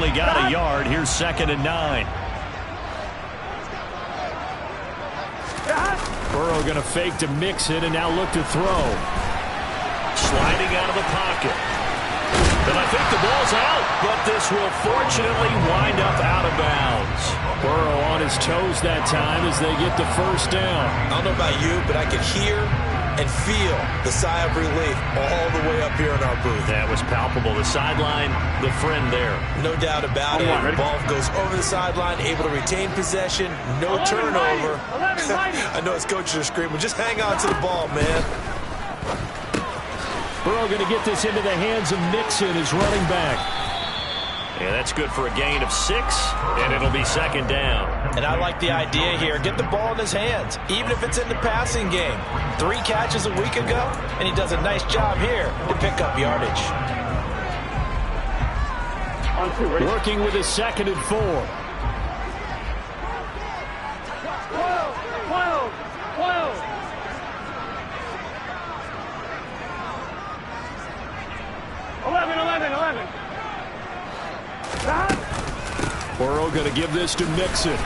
only got a yard. Here's 2nd and 9. Burrow going to fake to Mixon and now look to throw. Sliding out of the pocket. And I think the ball's out, but this will fortunately wind up out of bounds. Burrow on his toes that time as they get the first down. I don't know about you, but I can hear and feel the sigh of relief all the way up here in our booth. That was palpable. The sideline, the friend there. No doubt about it. The ball goes over the sideline, able to retain possession, no turnover. I know his coaches are screaming, just hang on to the ball, man. Burrow going to get this into the hands of Mixon, his running back. Yeah, that's good for a gain of 6, and it'll be 2nd down. And I like the idea here. Get the ball in his hands, even if it's in the passing game. 3 catches a week ago, and he does a nice job here to pick up yardage. Working with his 2nd and 4. 12. Burrow going to give this to Mixon.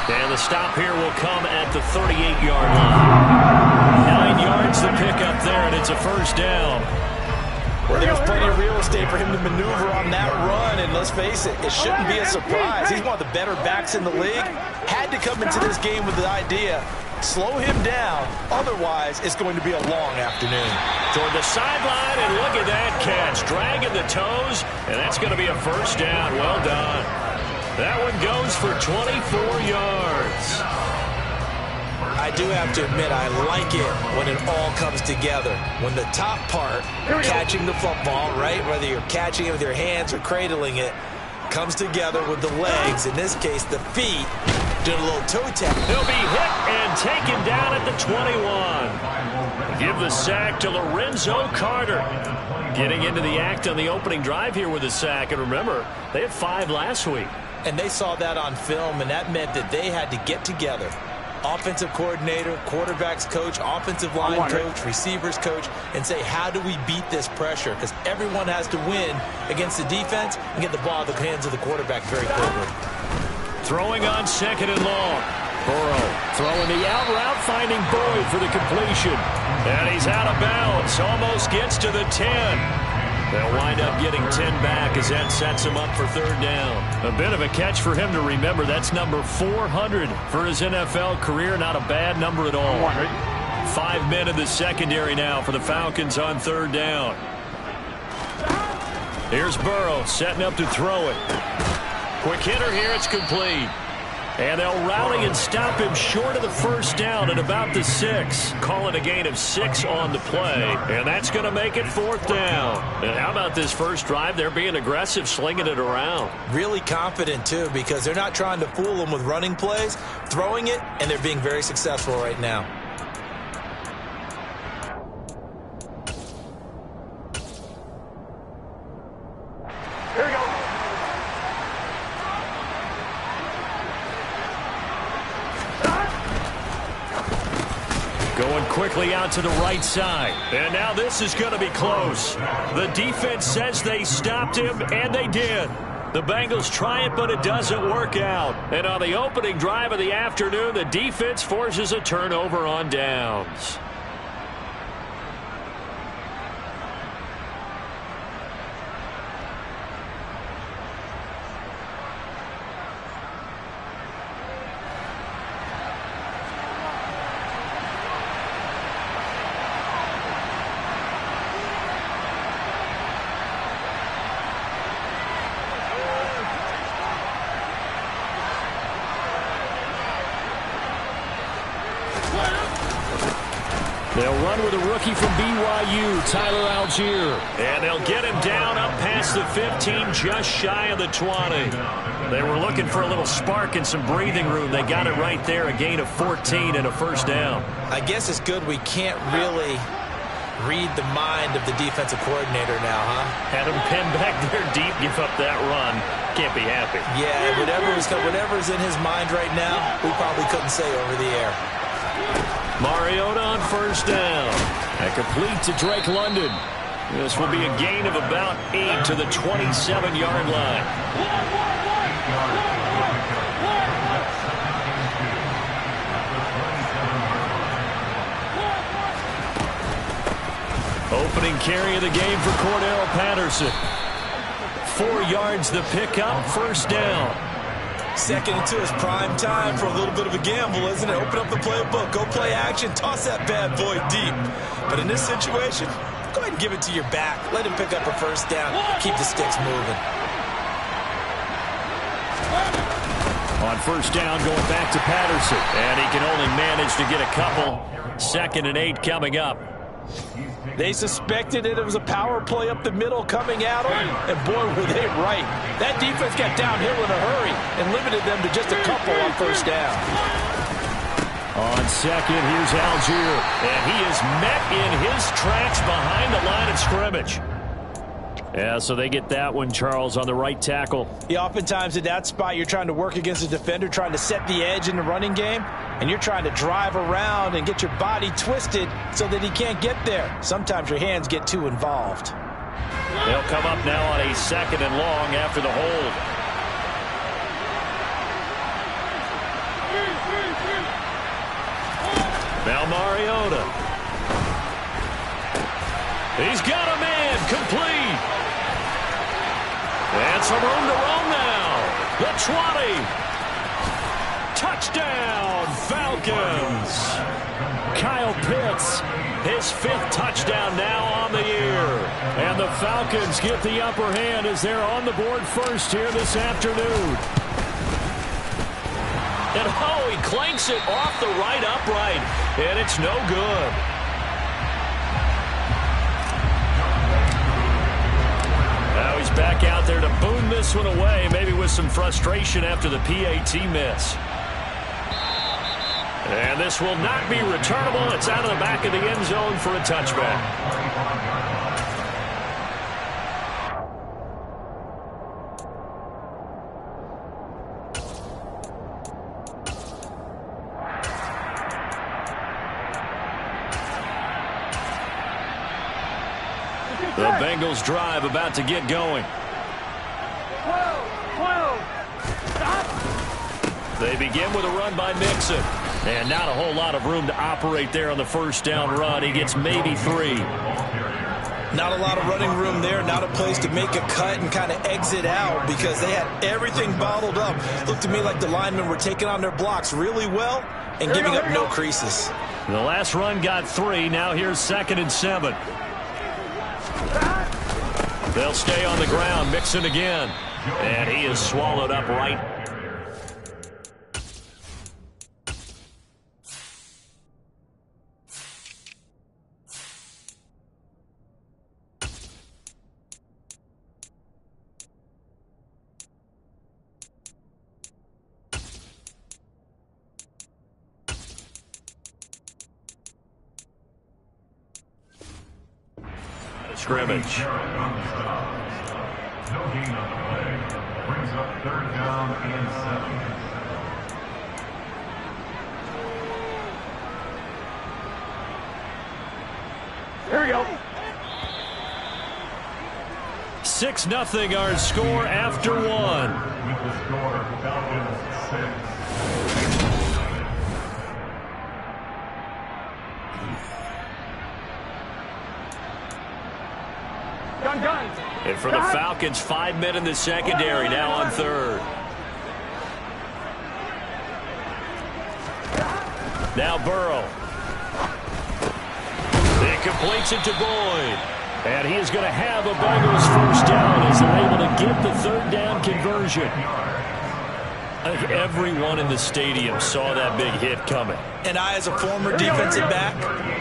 And the stop here will come at the 38-yard line. 9 yards to pick up there, and it's a first down. Well, there's plenty of real estate for him to maneuver on that run, and let's face it, it shouldn't be a surprise. He's one of the better backs in the league. Had to come into this game with the idea, slow him down, otherwise it's going to be a long afternoon. Toward the sideline, and look at that catch, dragging the toes, and that's going to be a first down. Well done. That one goes for 24 yards. I do have to admit, I like it when it all comes together. When the top part, catching the football, right, whether you're catching it with your hands or cradling it, comes together with the legs, in this case the feet, doing a little toe tap. He'll be hit and taken down at the 21. Give the sack to Lorenzo Carter. Getting into the act on the opening drive here with a sack. And remember, they had 5 last week. And they saw that on film, and that meant that they had to get together. Offensive coordinator, quarterbacks coach, offensive line coach, receivers coach, and say, how do we beat this pressure? Because everyone has to win against the defense and get the ball in the hands of the quarterback very quickly. Throwing on 2nd and long. Burrow throwing the out route, finding Boyd for the completion. And he's out of bounds, almost gets to the 10. They'll wind up getting 10 back as that sets him up for 3rd down. A bit of a catch for him to remember. That's number 400 for his NFL career. Not a bad number at all. 5 men in the secondary now for the Falcons on 3rd down. Here's Burrow setting up to throw it. Quick hitter here. It's complete. And they'll rally and stop him short of the first down at about the 6. Call it a gain of 6 on the play. And that's going to make it 4th down. And how about this first drive? They're being aggressive, slinging it around. Really confident, too, because they're not trying to fool them with running plays, throwing it, and they're being very successful right now. Here we go. Going quickly out to the right side. And now this is going to be close. The defense says they stopped him, and they did. The Bengals try it, but it doesn't work out. And on the opening drive of the afternoon, the defense forces a turnover on downs. They'll run with a rookie from BYU, Tyler Algier. And they'll get him down up past the 15, just shy of the 20. They were looking for a little spark and some breathing room. They got it right there, a gain of 14 and a first down. I guess it's good we can't really read the mind of the defensive coordinator now, huh? Had him pinned back there deep, give up that run. Can't be happy. Yeah, whatever's in his mind right now, we probably couldn't say over the air. Mariota on first down. And complete to Drake London. This will be a gain of about 8 to the 27-yard line. Opening carry of the game for Cordell Patterson. 4 yards the pickup, first down. Second into his prime time for a little bit of a gamble, isn't it? Open up the playbook, go play action, toss that bad boy deep. But in this situation, go ahead and give it to your back. Let him pick up a first down. Keep the sticks moving. On first down, going back to Patterson. And he can only manage to get a couple. 2nd and 8 coming up. They suspected it was a power play up the middle coming at them, and boy, were they right. That defense got downhill in a hurry and limited them to just a couple on first down. On second, here's Algier, and he is met in his tracks behind the line of scrimmage. Yeah, so they get that one, Charles, on the right tackle. Yeah, oftentimes in that spot, you're trying to work against a defender, trying to set the edge in the running game, and you're trying to drive around and get your body twisted so that he can't get there. Sometimes your hands get too involved. They'll come up now on a 2nd and long after the hold. Now Mariota. He's got a man complete. And some room to roam now. The 20. Touchdown, Falcons. Kyle Pitts, his 5th touchdown now on the year. And the Falcons get the upper hand as they're on the board first here this afternoon. And oh, he clanks it off the right upright. And it's no good. Now he's back out there to boom this one away, maybe with some frustration after the PAT miss. And this will not be returnable. It's out of the back of the end zone for a touchback. The Bengals drive about to get going. 12. Stop. They begin with a run by Mixon. And not a whole lot of room to operate there on the first down run. He gets maybe 3. Not a lot of running room there, not a place to make a cut and kind of exit out because they had everything bottled up. Looked to me like the linemen were taking on their blocks really well and giving up no creases. The last run got 3. Now here's 2nd and 7. They'll stay on the ground. Mixon again. And he is swallowed up right. Scrimmage. No gain on the play. Brings up 3rd down and 7. Here we go. 6-0 our score after 1. With the score, Falcons 6. Gun. And for the Falcons, 5 men in the secondary now on 3rd. Now Burrow. He completes it to Boyd. And he is going to have a Bengals first down as they're able to get the 3rd down conversion. I think everyone in the stadium saw that big hit coming. And I, as a former defensive back,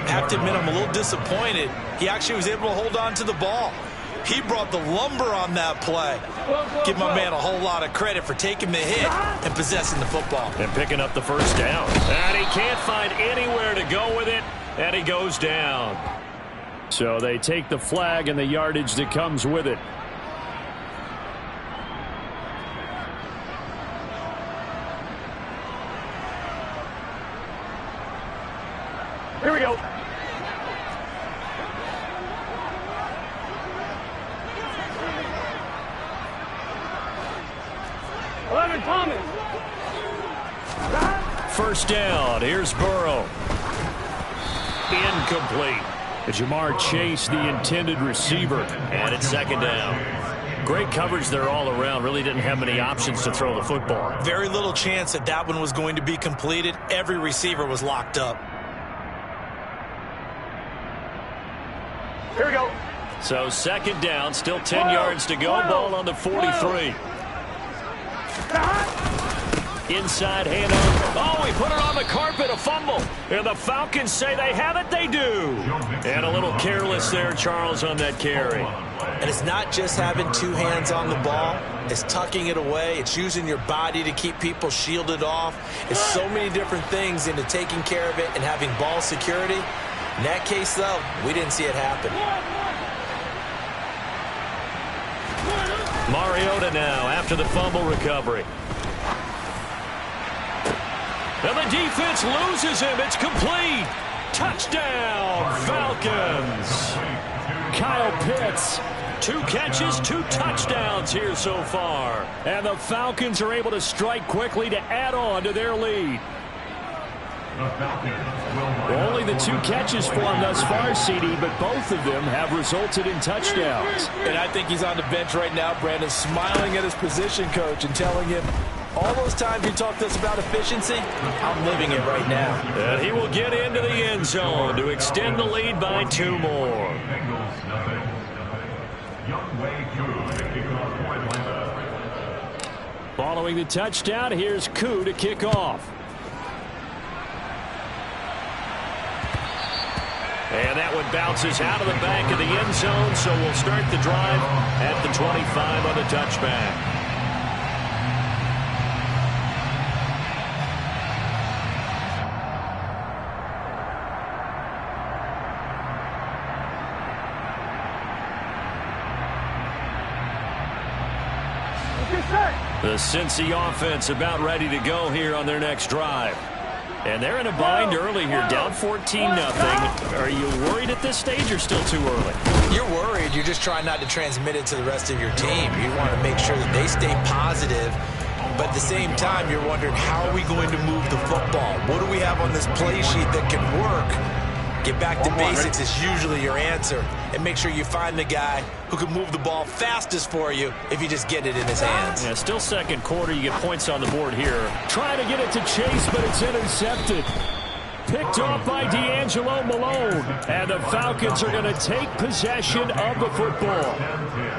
have to admit I'm a little disappointed. He actually was able to hold on to the ball. He brought the lumber on that play. Give my man a whole lot of credit for taking the hit and possessing the football. And picking up the first down. And he can't find anywhere to go with it, and he goes down. So they take the flag and the yardage that comes with it. Here we go. 11, Thomas. First down. Here's Burrow. Incomplete. Jamar Chase, the intended receiver. And it's second down. Great coverage there all around. Really didn't have many options to throw the football. Very little chance that that one was going to be completed. Every receiver was locked up. Here we go. So second down, still 10 yards to go. Ball on the 43. Inside handoff. Oh, he put it on the carpet, a fumble. And the Falcons say they have it, they do. And a little careless there, Charles, on that carry. And it's not just having two hands on the ball. It's tucking it away. It's using your body to keep people shielded off. It's so many different things into taking care of it and having ball security. In that case, though, we didn't see it happen. Mariota now after the fumble recovery. And the defense loses him. It's complete. Touchdown, Falcons. Kyle Pitts. 2 catches, 2 touchdowns here so far. And the Falcons are able to strike quickly to add on to their lead. Only the 2 catches for him thus far, CD, but both of them have resulted in touchdowns. And I think he's on the bench right now, Brandon, smiling at his position coach and telling him, all those times you talked to us about efficiency, I'm living it right now. And he will get into the end zone to extend the lead by 2 more. Following the touchdown, here's Koo to kick off. And that one bounces out of the back of the end zone, so we'll start the drive at the 25 on the touchback. The Cincy offense about ready to go here on their next drive. And they're in a bind early here, down 14-0. Are you worried at this stage or still too early? You're worried. You're just trying not to transmit it to the rest of your team. You want to make sure that they stay positive. But at the same time, you're wondering, how are we going to move the football? What do we have on this play sheet that can work? Get back to basics is usually your answer. And make sure you find the guy who can move the ball fastest for you if you just get it in his hands. Yeah, still second quarter. You get points on the board here. Trying to get it to Chase, but it's intercepted. Picked off by D'Angelo Malone. And the Falcons are going to take possession of the football.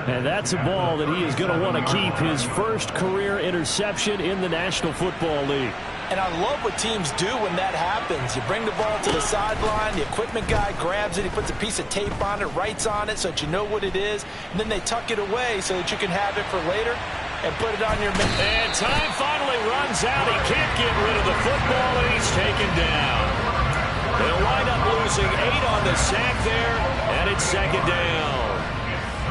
And that's a ball that he is going to want to keep, his first career interception in the National Football League. And I love what teams do when that happens. You bring the ball to the sideline, the equipment guy grabs it, he puts a piece of tape on it, writes on it so that you know what it is, and then they tuck it away so that you can have it for later and put it on your... And time finally runs out. He can't get rid of the football, and he's taken down. They'll wind up losing 8 on the sack there, and it's second down.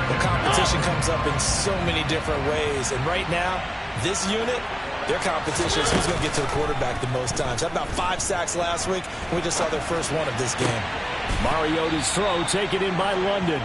The competition comes up in so many different ways, and right now, this unit... their competition is who's going to get to the quarterback the most times. Had about 5 sacks last week, and we just saw their first one of this game. Mariota's throw taken in by London.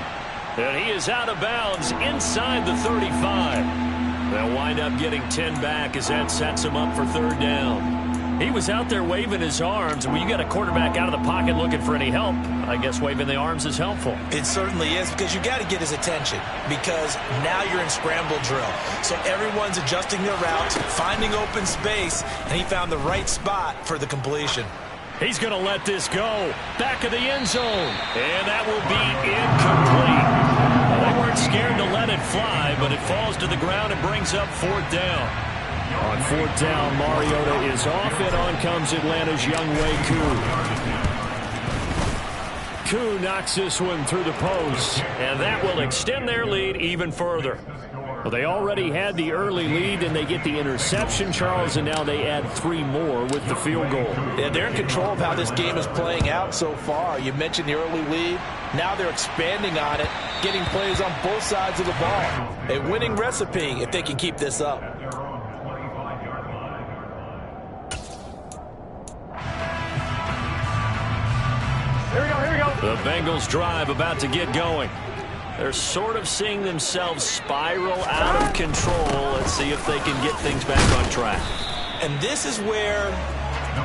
And he is out of bounds inside the 35. They'll wind up getting 10 back as that sets him up for third down. He was out there waving his arms. When you got a quarterback out of the pocket looking for any help, I guess waving the arms is helpful. It certainly is, because you got to get his attention, because now you're in scramble drill. So everyone's adjusting their routes, finding open space, and he found the right spot for the completion. He's going to let this go. Back of the end zone. And that will be incomplete. They weren't scared to let it fly, but it falls to the ground and brings up fourth down. On fourth down, Mariota is off, and on comes Atlanta's Younghoe Koo. Koo knocks this one through the post, and that will extend their lead even further. Well, they already had the early lead, and they get the interception, Charles, and now they add 3 more with the field goal. Yeah, they're in control of how this game is playing out so far. You mentioned the early lead. Now they're expanding on it, getting plays on both sides of the ball. A winning recipe if they can keep this up. Here we go, here we go. The Bengals drive about to get going. They're sort of seeing themselves spiral out of control. Let's see if they can get things back on track. And this is where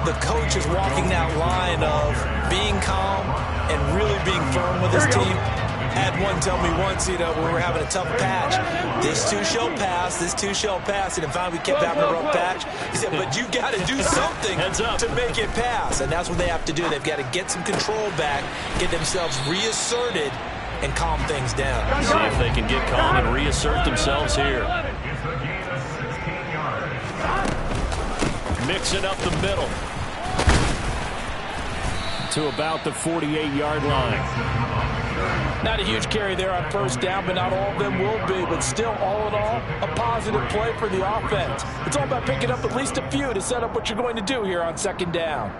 the coach is walking that line of being calm and really being firm with his team. Had one tell me once, when we were having a tough patch, this too shall pass, this too shall pass. And finally we kept having a rough patch. He said, but you got to do something to make it pass. And that's what they have to do. They've got to get some control back, get themselves reasserted, and calm things down. See if they can get calm and reassert themselves here. Mixing up the middle to about the 48-yard line. Not a huge carry there on first down, but not all of them will be. But still, all in all, a positive play for the offense. It's all about picking up at least a few to set up what you're going to do here on second down.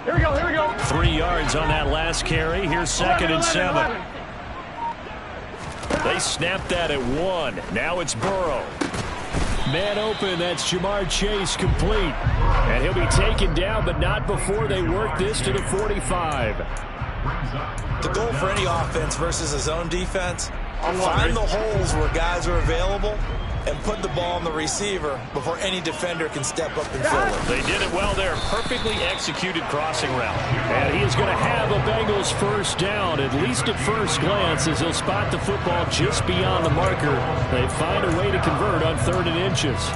Here we go, here we go. 3 yards on that last carry. Here's second and 7. They snapped that at 1. Now it's Burrow. Man open, that's Jamar Chase complete. And he'll be taken down, but not before they work this to the 45. The goal for any offense versus a zone defense, find the holes where guys are available and put the ball on the receiver before any defender can step up and fill it. They did it well there. Perfectly executed crossing route. And he is going to have a Bengals first down, at least at first glance, as he'll spot the football just beyond the marker. They find a way to convert on 3rd and inches.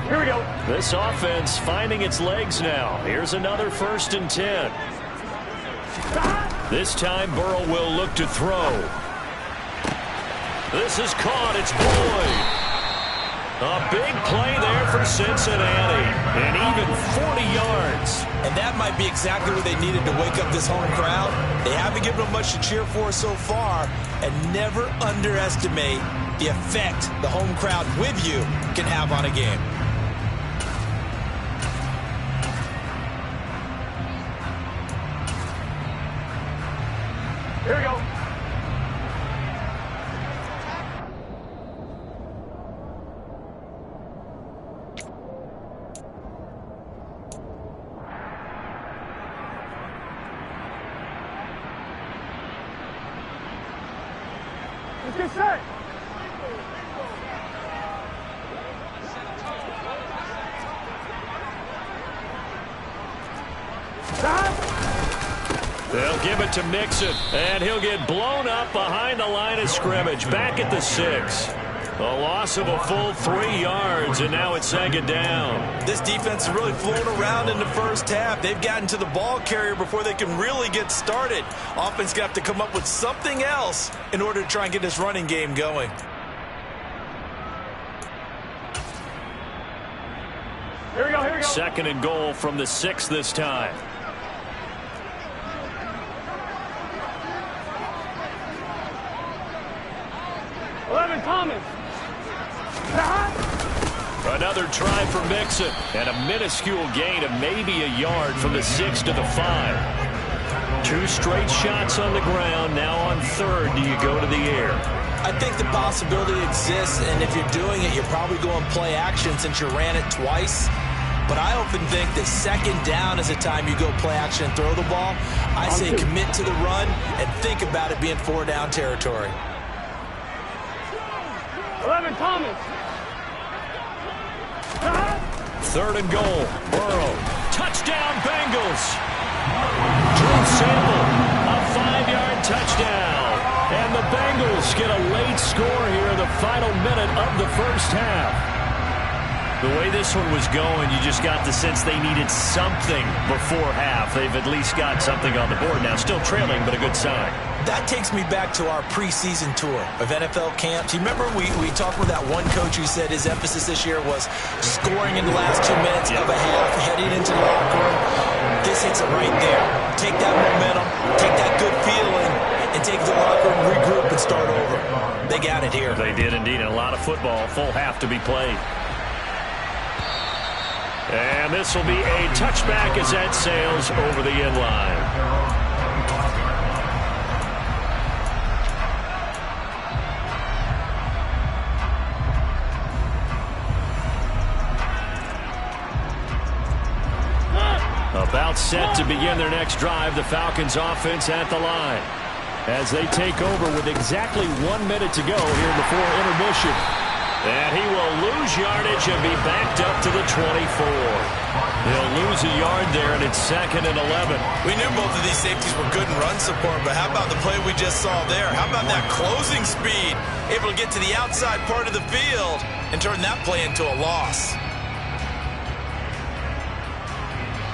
Here we go. This offense finding its legs now. Here's another 1st and 10. This time Burrow will look to throw. This is caught. It's Boyd. A big play there for Cincinnati. And even 40 yards. And that might be exactly what they needed to wake up this home crowd. They haven't given them much to cheer for so far. And never underestimate the effect the home crowd with you can have on a game. Here we go. Let's get set. They'll give it to Mixon, and he'll get blown up behind the line of scrimmage. Back at the 6. A loss of a full 3 yards, and now it's 2nd down. This defense is really flown around in the first half. They've gotten to the ball carrier before they can really get started. Offense got to come up with something else in order to try and get this running game going. Here we go, here we go. 2nd and goal from the 6 this time. Thomas. Another try for Mixon, and a minuscule gain of maybe a yard from the 6 to the 5. 2 straight shots on the ground. Now on 3rd, do you go to the air? I think the possibility exists, and if you're doing it, you're probably going play action since you ran it twice. But I often think that 2nd down is the time you go play action and throw the ball. I say commit to the run and think about it being 4-down territory. 11 Thomas. 3rd and goal. Burrow. Touchdown, Bengals. Drew Sample. A 5-yard touchdown. And the Bengals get a late score here in the final minute of the first half. The way this one was going, you just got the sense they needed something before half. They've at least got something on the board now. Still trailing, but a good sign. That takes me back to our preseason tour of NFL camps. You remember we talked with that one coach who said his emphasis this year was scoring in the last 2 minutes of a half, heading into the locker room. This hits it right there. Take that momentum, take that good feeling, and take the locker room, regroup, and start over. They got it here. They did indeed, and a lot of football, full half to be played. And this will be a touchback as that sails over the end line. About set to begin their next drive, the Falcons offense at the line as they take over with exactly 1 minute to go here before intermission. And he will lose yardage and be backed up to the 24. He'll lose a yard there, and it's 2nd and 11. We knew both of these safeties were good in run support, but how about the play we just saw there? How about that closing speed? Able to get to the outside part of the field and turn that play into a loss.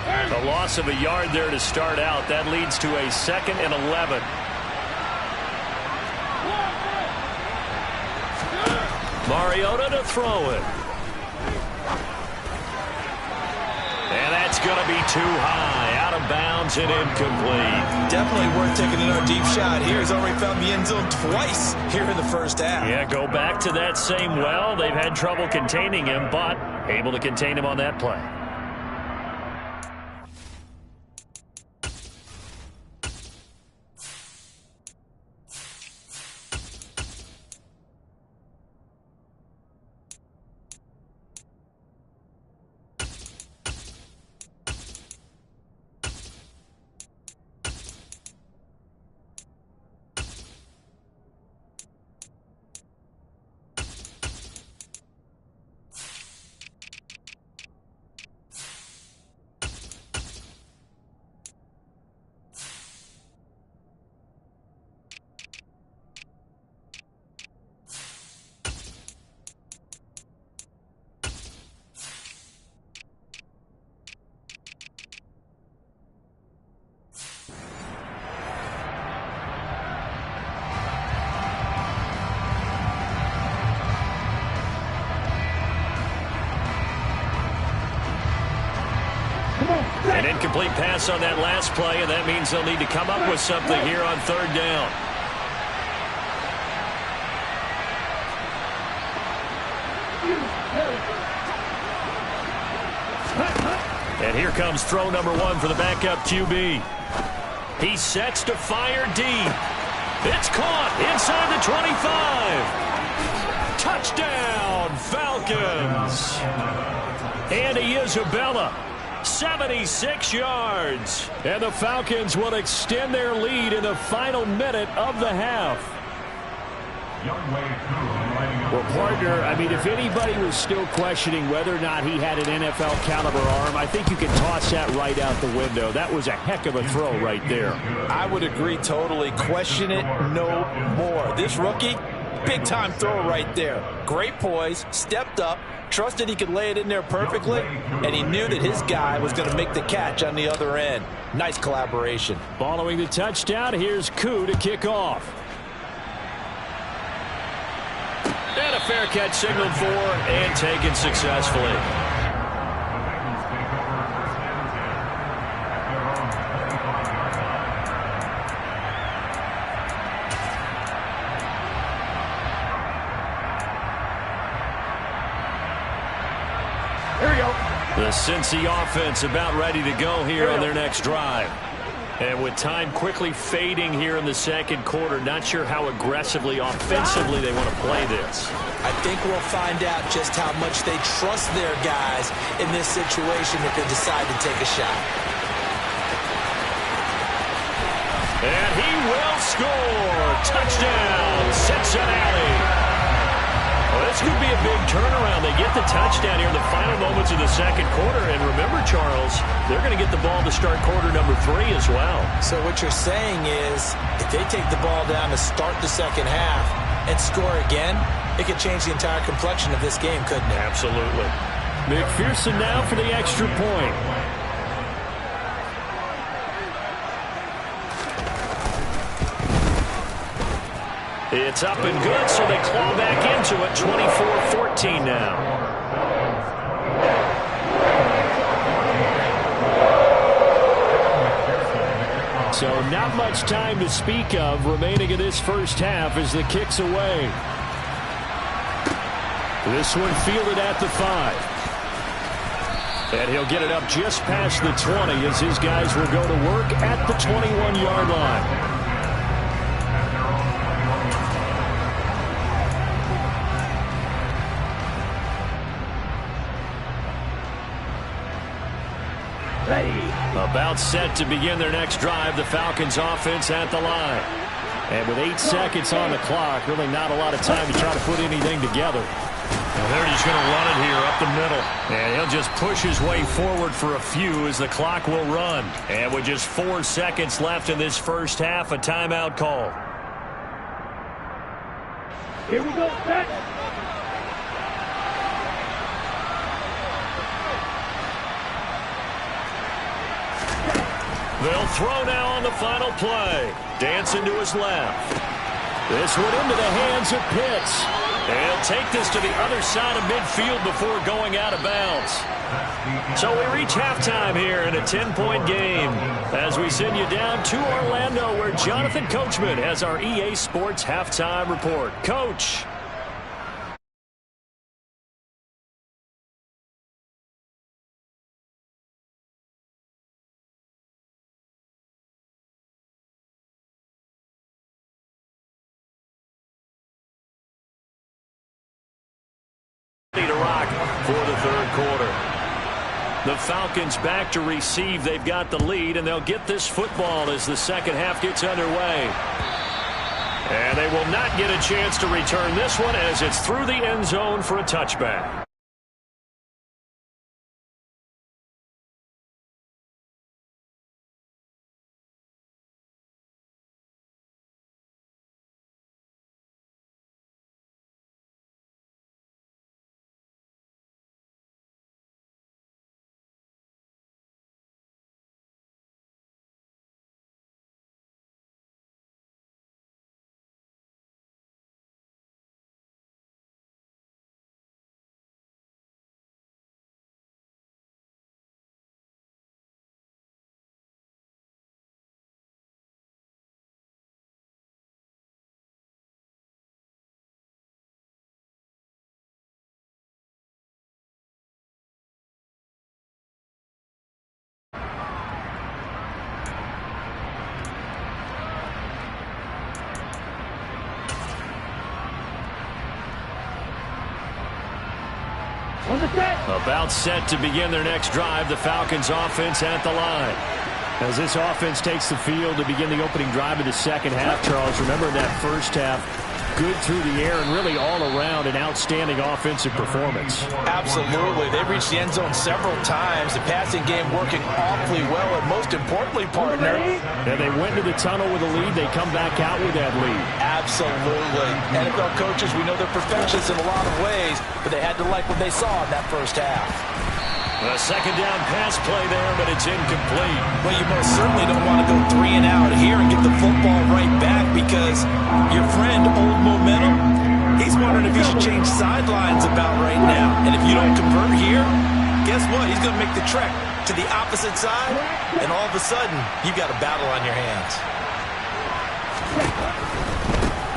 A loss of a yard there to start out. That leads to a 2nd and 11. Mariota to throw it. And that's going to be too high. Out of bounds and incomplete. Definitely worth taking another deep shot here. He's already found the end zone twice here in the first half. Yeah, go back to that same well. They've had trouble containing him, but able to contain him on that play. An incomplete pass on that last play, and that means they'll need to come up with something here on 3rd down. And here comes throw number 1 for the backup QB. He sets to fire deep. It's caught inside the 25. Touchdown, Falcons. Andy Isabella. 76 yards. And the Falcons will extend their lead in the final minute of the half. Well, partner, I mean, if anybody was still questioning whether or not he had an NFL caliber arm, I think you can toss that right out the window. That was a heck of a throw right there. I would agree totally. Question it no more. This rookie, big-time throw right there. Great poise, stepped up, trusted he could lay it in there perfectly, and he knew that his guy was going to make the catch on the other end. Nice collaboration. Following the touchdown, here's Koo to kick off. And a fair catch signaled for and taken successfully. Here we go. The Cincy offense about ready to go here on their next drive. And with time quickly fading here in the second quarter, not sure how aggressively, offensively they want to play this. I think we'll find out just how much they trust their guys in this situation if they decide to take a shot. And he will score. Touchdown, Cincinnati. Well, this could be a big turnaround. They get the touchdown here in the final moments of the second quarter. And remember, Charles, they're going to get the ball to start quarter number 3 as well. So what you're saying is if they take the ball down to start the second half and score again, it could change the entire complexion of this game, couldn't it? Absolutely. McPherson now for the extra point. It's up and good, so they claw back into it. 24-14 now. So not much time to speak of remaining in this first half as the kick's away. This one fielded at the 5. And he'll get it up just past the 20 as his guys will go to work at the 21-yard line. About set to begin their next drive, the Falcons offense at the line. And with 8 seconds on the clock, really not a lot of time to try to put anything together. And they're just going to run it here up the middle. And he'll just push his way forward for a few as the clock will run. And with just 4 seconds left in this first half, a timeout call. Here we go, set. They'll throw now on the final play. Dancing to his left. This one into the hands of Pitts. And he'll take this to the other side of midfield before going out of bounds. So we reach halftime here in a 10-point game as we send you down to Orlando where Jonathan Coachman has our EA Sports halftime report. Coach. To rock for the third quarter. The Falcons back to receive. They've got the lead, and they'll get this football as the second half gets underway. And they will not get a chance to return this one as it's through the end zone for a touchback. About set to begin their next drive, the Falcons offense at the line. As this offense takes the field to begin the opening drive of the second half, Charles, remember that first half, good through the air and really all around an outstanding offensive performance. Absolutely. They reached the end zone several times. The passing game working awfully well, and most importantly, partner. And they went into the tunnel with a lead. They come back out with that lead. Absolutely. NFL coaches, we know they're perfectionists in a lot of ways, but they had to like what they saw in that first half. A second down pass play there, but it's incomplete. Well, you most certainly don't want to go 3 and out here and get the football right back because your friend, Old Momentum, he's wondering if he should change sidelines about right now. And if you don't convert here, guess what? He's going to make the trek to the opposite side, and all of a sudden, you've got a battle on your hands.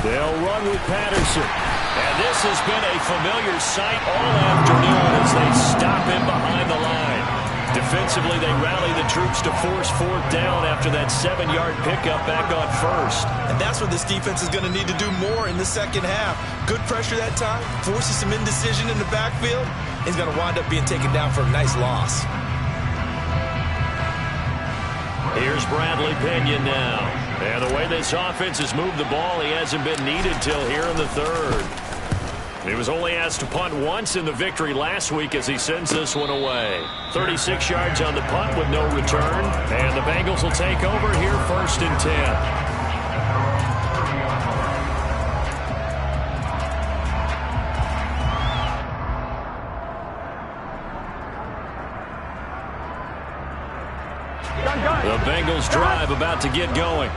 They'll run with Patterson. And this has been a familiar sight all afternoon as they stop him behind the line. Defensively, they rally the troops to force 4th down after that 7-yard pickup back on 1st. And that's what this defense is going to need to do more in the second half. Good pressure that time, forces some indecision in the backfield. He's going to wind up being taken down for a nice loss. Here's Bradley Pinion now. And the way this offense has moved the ball, he hasn't been needed till here in the third. He was only asked to punt once in the victory last week as he sends this one away. 36 yards on the punt with no return. And the Bengals will take over here 1st and 10. The Bengals drive about to get going.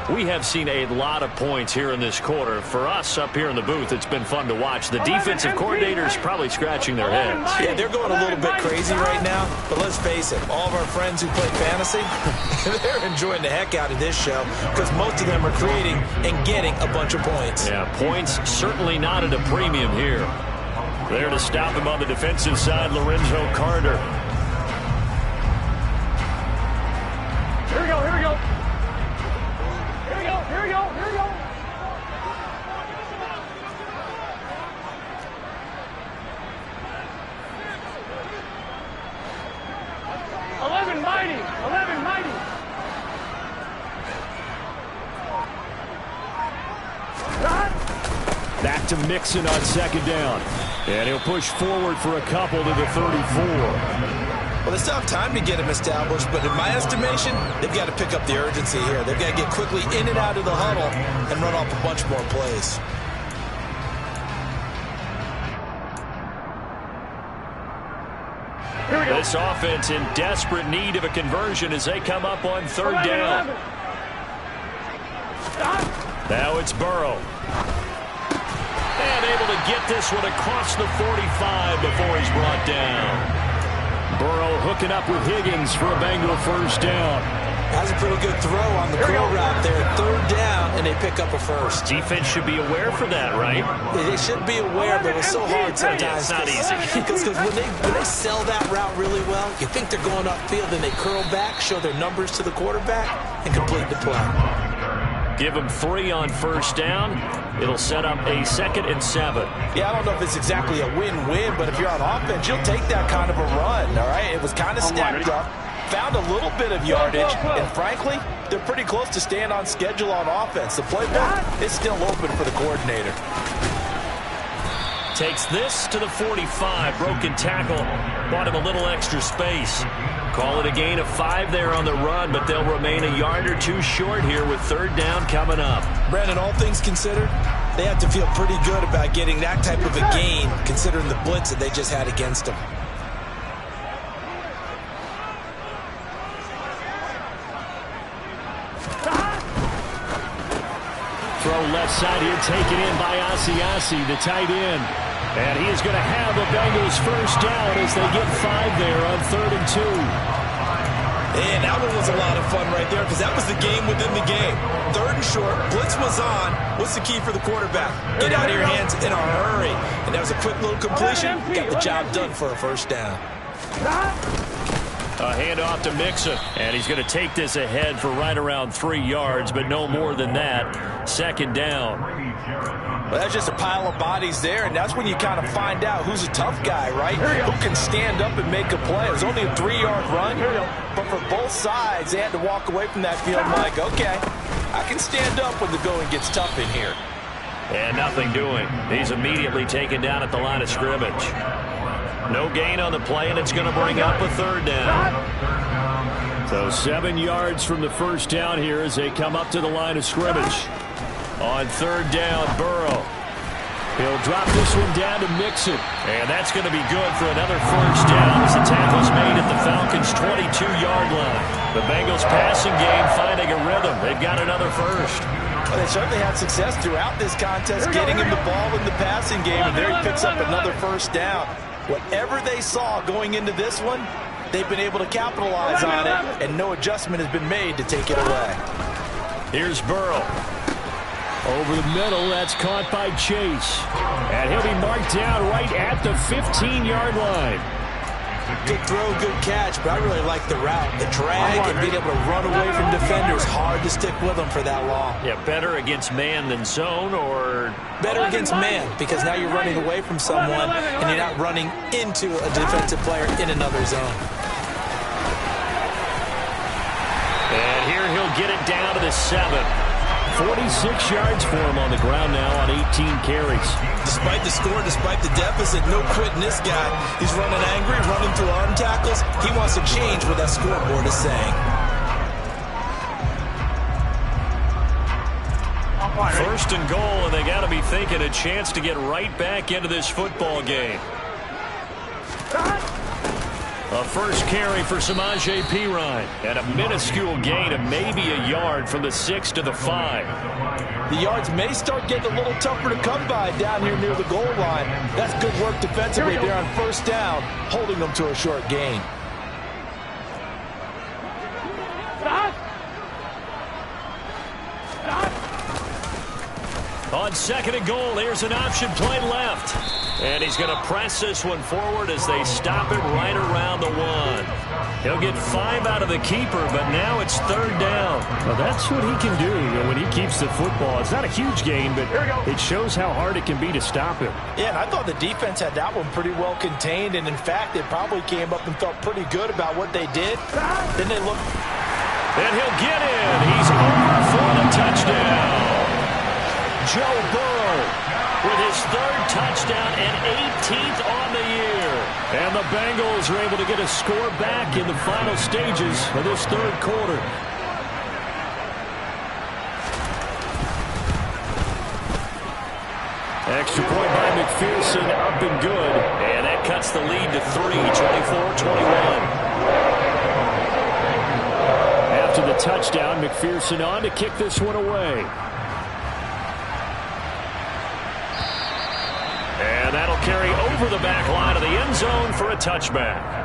We have seen a lot of points here in this quarter. For us up here in the booth, it's been fun to watch. The defensive coordinators probably scratching their heads. Yeah, they're going a little bit crazy right now, but let's face it, all of our friends who play fantasy, they're enjoying the heck out of this show because most of them are creating and getting a bunch of points. Yeah, points certainly not at a premium here. There to stop him on the defensive side, Lorenzo Carter. Here we go, here we go. Here we go, here we go, here we go. 11 mighty, 11 mighty. Back to Mixon on second down. And he'll push forward for a couple to the 34. Well, they still have time to get him established, but in my estimation, they've got to pick up the urgency here. They've got to get quickly in and out of the huddle and run off a bunch more plays. This offense in desperate need of a conversion as they come up on third down. Now it's Burrow. And able to get this one across the 45 before he's brought down. Burrow hooking up with Higgins for a Bengal first down. That's a pretty good throw on the curl route there. Third down, and they pick up a first. Defense should be aware for that, right? They should be aware, but it's so hard sometimes. It's not easy. Because when they sell that route really well, you think they're going upfield, then they curl back, show their numbers to the quarterback, and complete the play. Give them 3 on first down. It'll set up a 2nd and 7. Yeah, I don't know if it's exactly a win-win, but if you're on offense, you'll take that kind of a run, all right? It was kind of stacked up, found a little bit of yardage, and frankly, they're pretty close to staying on schedule on offense. The playbook is still open for the coordinator. Takes this to the 45. Broken tackle. Bought him a little extra space. Call it a gain of 5 there on the run, but they'll remain a yard or 2 short here with third down coming up. Brandon, all things considered, they have to feel pretty good about getting that type of a gain, considering the blitz that they just had against them. Throw left side here, taken in by Asiasi, the tight end. And he is going to have the Bengals first down as they get 5 there on 3rd and 2. And that one was a lot of fun right there because that was the game within the game. 3rd and short, blitz was on. What's the key for the quarterback? Get out of your hands in a hurry. And that was a quick little completion. Got the job done for a first down. A handoff to Mixon, and he's going to take this ahead for right around 3 yards, but no more than that. 2nd down. Well, that's just a pile of bodies there, and that's when you kind of find out who's a tough guy, right? Who can stand up and make a play. It was only a 3-yard run, but for both sides, they had to walk away from that field like, okay, I can stand up when the going gets tough in here. And nothing doing. He's immediately taken down at the line of scrimmage. No gain on the play, and it's going to bring up a 3rd down. So 7 yards from the first down here as they come up to the line of scrimmage. On 3rd down, Burrow. He'll drop this one down to Mixon. And that's going to be good for another first down as the tackle's made at the Falcons' 22-yard line. The Bengals passing game finding a rhythm. They've got another first. Well, they certainly had success throughout this contest, getting him the ball in the passing game, and there he picks up another first down. Whatever they saw going into this one, they've been able to capitalize on it, and no adjustment has been made to take it away. Here's Burrow. Over the middle, that's caught by Chase. And he'll be marked down right at the 15-yard line. Good throw, good catch, but I really like the route. The drag and being able to run away from defenders, hard to stick with them for that long. Yeah, better against man than zone, or? Better against man, because now you're running away from someone and you're not running into a defensive player in another zone. And here he'll get it down to the 7. 46 yards for him on the ground now on 18 carries. Despite the score, despite the deficit, no quitting this guy. He's running angry, running through arm tackles. He wants to change what that scoreboard is saying. First and goal, and they got to be thinking a chance to get right back into this football game. A first carry for Samaje Perine. And a minuscule gain of maybe a yard from the 6 to the 5. The yards may start getting a little tougher to come by down here near the goal line. That's good work defensively there on first down, holding them to a short gain. On 2nd and goal, here's an option play left. And he's going to press this one forward as they stop it right around the 1. He'll get 5 out of the keeper, but now it's 3rd down. Well, that's what he can do when he keeps the football. It's not a huge gain, but it shows how hard it can be to stop him. Yeah, and I thought the defense had that one pretty well contained, and in fact, they probably came up and felt pretty good about what they did. Then they looked. And he'll get in. He's over for the touchdown. Joe Burrow with his 3rd touchdown and 18th on the year. And the Bengals are able to get a score back in the final stages of this 3rd quarter. Extra point by McPherson, up and good. And that cuts the lead to 3, 24-21. After the touchdown, McPherson on to kick this one away. And that'll carry over the back line of the end zone for a touchback.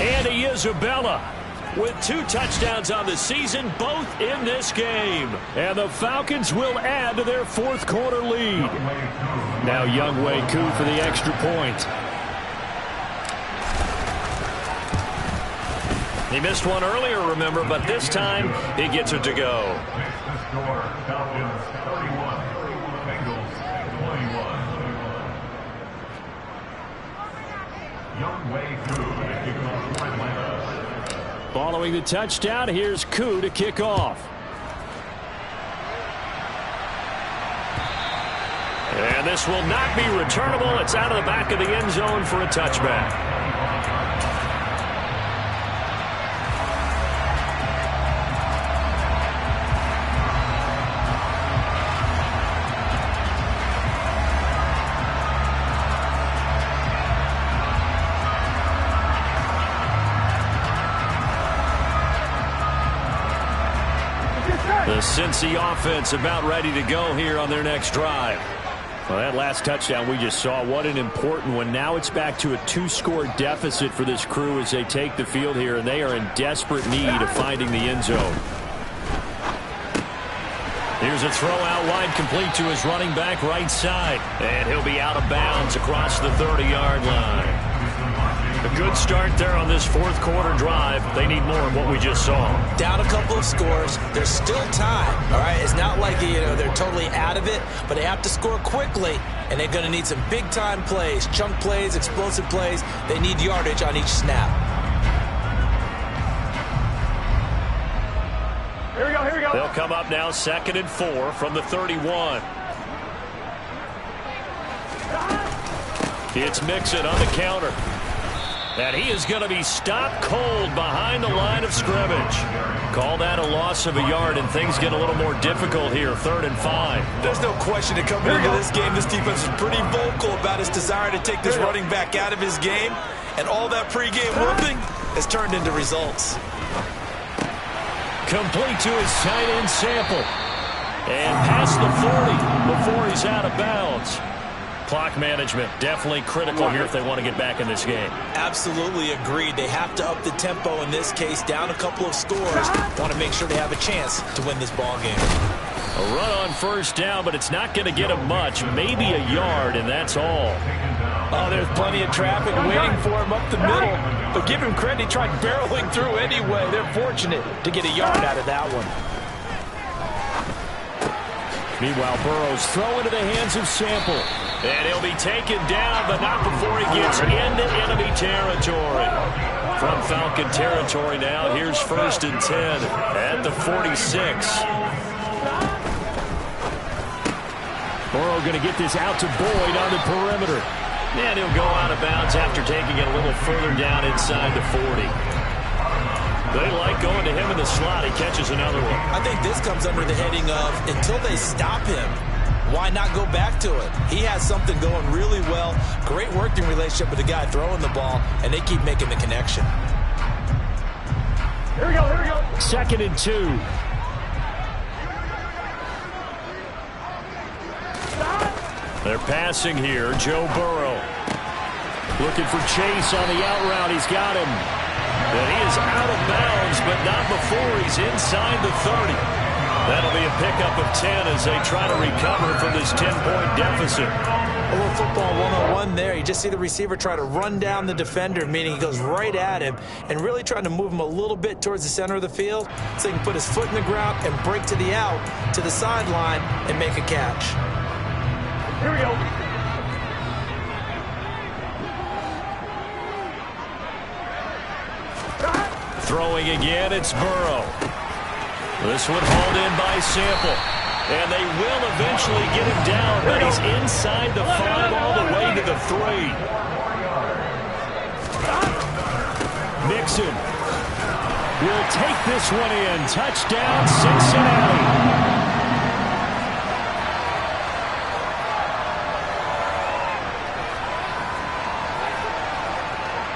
And he is Isabella with 2 touchdowns on the season, both in this game. And the Falcons will add to their 4th quarter lead. Now Younghoe Koo for the extra point. He missed one earlier, remember, but this time he gets it to go. The score, Falcons 31, Bengals 21. Younghoe Koo to kick off for Atlanta. Following the touchdown, here's Koo to kick off. And this will not be returnable. It's out of the back of the end zone for a touchback. The Cincy offense about ready to go here on their next drive. Well, that last touchdown we just saw, what an important one. Now it's back to a 2-score deficit for this crew as they take the field here, and they are in desperate need of finding the end zone. Here's a throw out wide, complete to his running back right side. And he'll be out of bounds across the 30-yard line. A good start there on this 4th quarter drive. They need more of what we just saw. Down a couple of scores. There's still time, all right? It's not like, they're totally out of it, but they have to score quickly, and they're going to need some big-time plays, chunk plays, explosive plays. They need yardage on each snap. Here we go, here we go. They'll come up now 2nd and 4 from the 31. It's Mixon on the counter. And he is going to be stopped cold behind the line of scrimmage. Call that a loss of a yard, and things get a little more difficult here, 3rd and 5. There's no question that coming into this game, this defense is pretty vocal about his desire to take this running back out of his game. And all that pregame whooping has turned into results. Complete to his tight end Sample. And past the 40 before he's out of bounds. Clock management definitely critical here if they want to get back in this game. Absolutely agreed. They have to up the tempo in this case, down a couple of scores. Want to make sure they have a chance to win this ball game. A run on 1st down, but it's not going to get him much. Maybe a yard, and that's all. Oh, there's plenty of traffic waiting for him up the middle. But give him credit, he tried barreling through anyway. They're fortunate to get a yard out of that one. Meanwhile, Burrow's throw into the hands of Sample. And he'll be taken down, but not before he gets into enemy territory. From Falcon territory now, here's 1st and 10 at the 46. Burrow going to get this out to Boyd on the perimeter. And he'll go out of bounds after taking it a little further down inside the 40. They like going to him in the slot. He catches another one. I think this comes under the heading of until they stop him, why not go back to it? He has something going really well. Great working relationship with the guy throwing the ball, and they keep making the connection. Here we go, here we go. 2nd and 2. They're passing here. Joe Burrow looking for Chase on the out route. He's got him. And he is out of bounds, but not before he's inside the 30. That'll be a pickup of 10 as they try to recover from this 10-point deficit. A little football 101 there. You just see the receiver try to run down the defender, meaning he goes right at him and really trying to move him a little bit towards the center of the field so he can put his foot in the ground and break to the out, to the sideline, and make a catch. Here we go. Throwing again, it's Burrow. This one hauled in by Sample. And they will eventually get him down, but he's inside the 5 all the way to the 3. Mixon will take this one in. Touchdown, Cincinnati.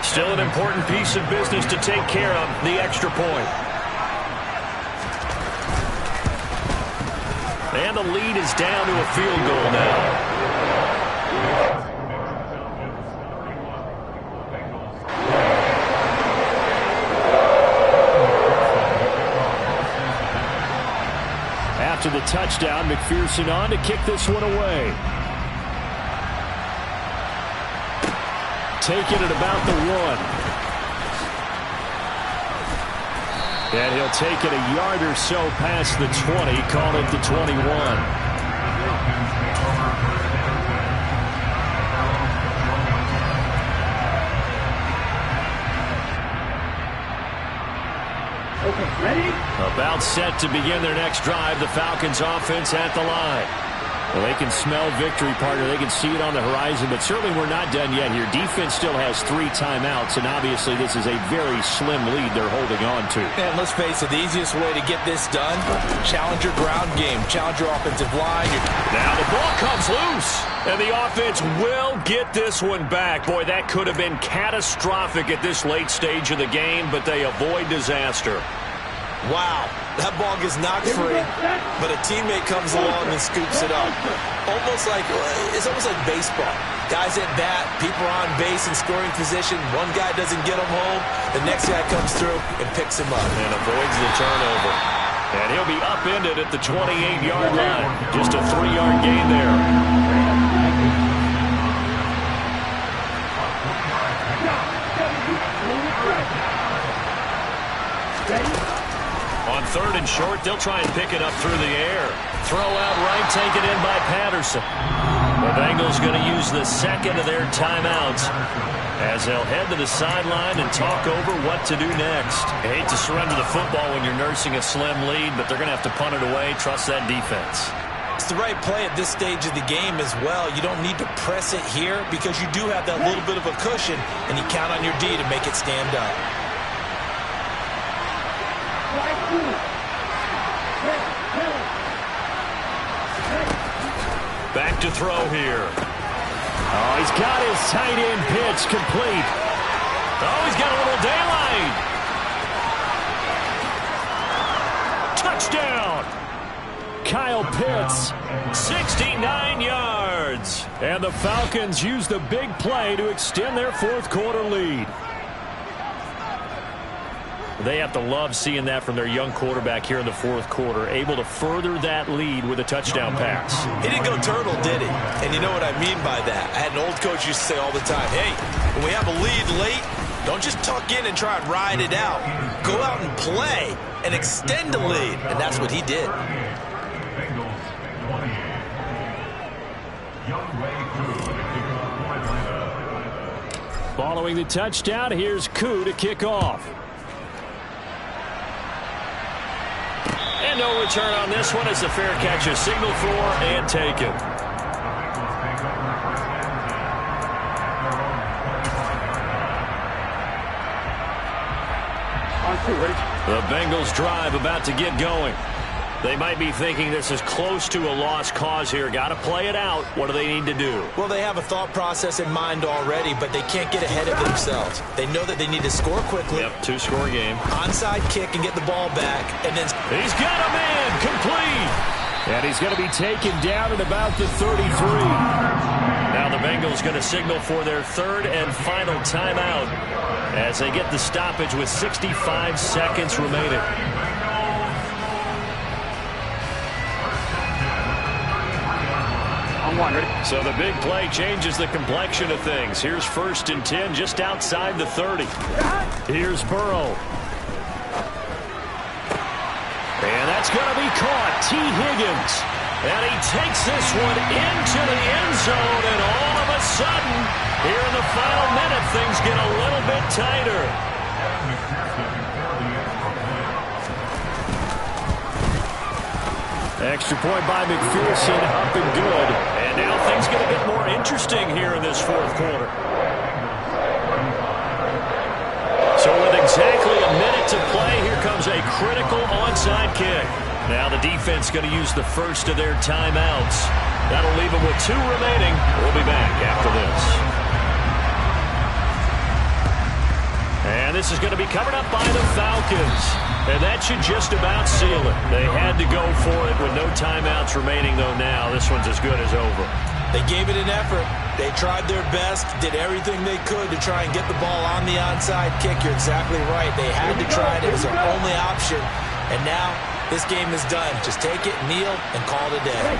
Still an important piece of business to take care of, the extra point. And the lead is down to a field goal now. to the touchdown. McPherson on to kick this one away. Taking it about the 1. And he'll take it a yard or so past the 20, call it the 21. Okay, ready? About set to begin their next drive. The Falcons offense at the line. Well, they can smell victory, partner. They can see it on the horizon, but certainly we're not done yet here. Defense still has 3 timeouts, and obviously this is a very slim lead they're holding on to. And let's face it, the easiest way to get this done, challenge your ground game, challenge your offensive line. Now the ball comes loose, and the offense will get this one back. Boy, that could have been catastrophic at this late stage of the game, but they avoid disaster. Wow, that ball gets knocked free, but a teammate comes along and scoops it up. It's almost like baseball. Guys at bat, people are on base in scoring position. One guy doesn't get him home. The next guy comes through and picks him up. And avoids the turnover. And he'll be upended at the 28-yard line. Just a 3-yard gain there. On 3rd and short, they'll try and pick it up through the air. Throw out right, taken in by Patterson. The Bengals going to use the second of their timeouts as they'll head to the sideline and talk over what to do next. You hate to surrender the football when you're nursing a slim lead, but they're going to have to punt it away. Trust that defense. It's the right play at this stage of the game as well. You don't need to press it here because you do have that little bit of a cushion, and you count on your D to make it stand up. Back to throw here. Oh, he's got his tight end pitch complete. Oh, he's got a little daylight. Touchdown. Kyle Pitts. 69 yards. And the Falcons use the big play to extend their 4th quarter lead. They have to love seeing that from their young quarterback here in the 4th quarter, able to further that lead with a touchdown pass. He didn't go turtle, did he? And you know what I mean by that. I had an old coach used to say all the time, hey, when we have a lead late, don't just tuck in and try and ride it out. Go out and play and extend the lead. And that's what he did. Following the touchdown, here's Koo to kick off. And no return on this one as the fair catch is signaled for and taken. The Bengals drive about to get going. They might be thinking this is close to a lost cause here. Got to play it out. What do they need to do? Well, they have a thought process in mind already, but they can't get ahead of themselves. They know that they need to score quickly. Yep, 2-score game. Onside kick and get the ball back. And then he's got a man complete. And he's going to be taken down at about the 33. Now the Bengals going to signal for their 3rd and final timeout as they get the stoppage with 65 seconds remaining. So the big play changes the complexion of things. Here's 1st and 10 just outside the 30. Here's Burrow. And that's going to be caught. T. Higgins. And he takes this one into the end zone. And all of a sudden, here in the final minute, things get a little bit tighter. Extra point by McPherson, up and good. And now things going to get more interesting here in this 4th quarter. So with exactly a minute to play, here comes a critical onside kick. Now the defense going to use the first of their timeouts. That'll leave them with 2 remaining. We'll be back after this. And this is going to be covered up by the Falcons. And that should just about seal it. They had to go for it with no timeouts remaining, though now. This one's as good as over. they gave it an effort. They tried their best, did everything they could to try and get the ball on the onside kick. You're exactly right. They had to try it. It was their only option. And now This game is done. Just take it, kneel, and call it a day.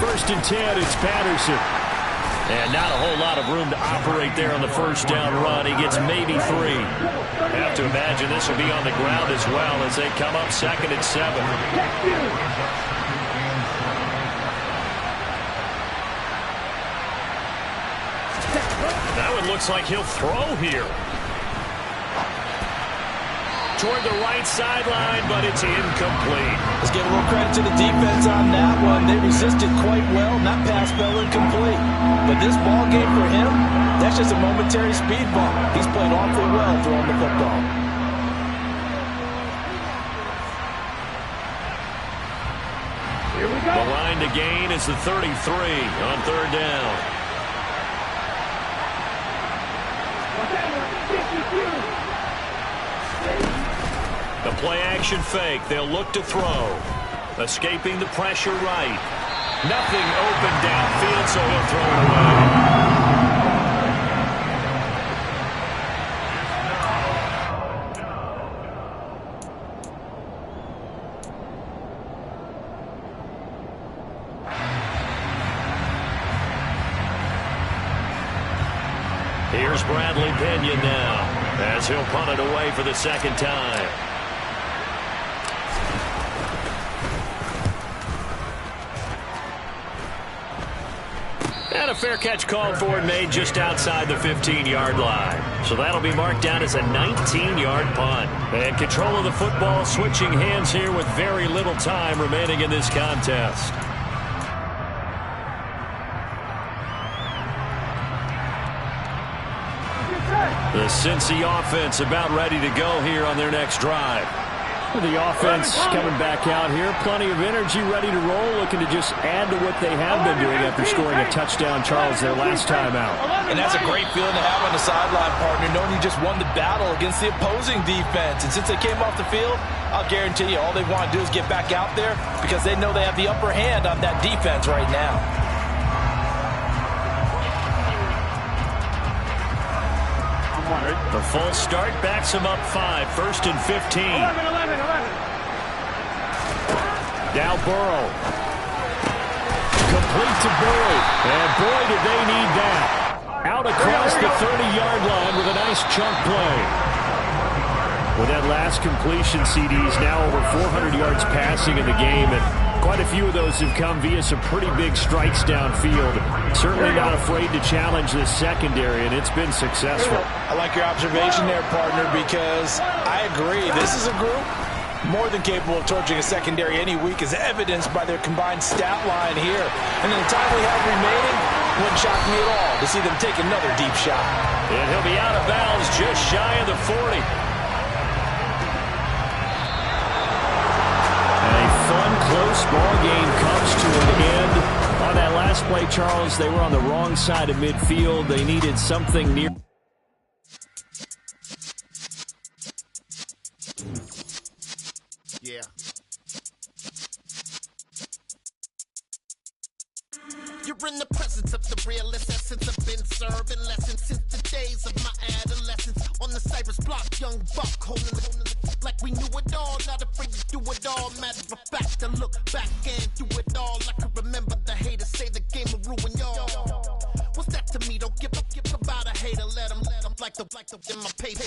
1st and 10, it's Patterson. And not a whole lot of room to operate there on the first down run. He gets maybe 3. Have to imagine this will be on the ground as well as they come up 2nd and 7. That one looks like he'll throw here. Toward the right sideline, but it's incomplete. Let's give a little credit to the defense on that one. They resisted quite well, and that pass fell incomplete. But this ball game for him, that's just a momentary speed bump. He's played awfully well throwing the football. Here we go. The line to gain is the 33 on 3rd down. The play-action fake. They'll look to throw. Escaping the pressure right. Nothing open downfield, so he'll throw it away. Here's Bradley Pinion now, as he'll punt it away for the 2nd time. And a fair catch called for and made just outside the 15-yard line. So that'll be marked down as a 19-yard punt. And control of the football switching hands here with very little time remaining in this contest. The Cincy offense about ready to go here on their next drive. The offense coming back out here. Plenty of energy, ready to roll, looking to just add to what they have been doing after scoring a touchdown, Charles, their last time out. And that's a great feeling to have on the sideline, partner, knowing you just won the battle against the opposing defense. And since they came off the field, I'll guarantee you all they want to do is get back out there because they know they have the upper hand on that defense right now. The false start backs him up 5, 1st and 15. 11. Now Burrow. Complete to Burrow. And boy, did they need that. Out across the 30-yard line with a nice chunk play. With that last completion, CD's now over 400 yards passing in the game, and quite a few of those have come via some pretty big strikes downfield. Certainly not afraid to challenge this secondary, and it's been successful. I like your observation there, partner, because I agree. This is a group more than capable of torching a secondary any week, as evidenced by their combined stat line here. And in the time we have remaining, wouldn't shock me at all to see them take another deep shot. And he'll be out of bounds just shy of the 40. Close ball game comes to an end. On that last play, Charles, they were on the wrong side of midfield. They needed something near. Yeah. You're in the presence of the realest essence. I've been serving lessons since the days of my adolescence. On the Cypress block, young buck holding it like we knew it all. Not afraid to do it all. Matter of fact, I look back and do it all. I can remember the haters say the game will ruin y'all. What's that to me? Don't give about a hater. Let them like the in my paper.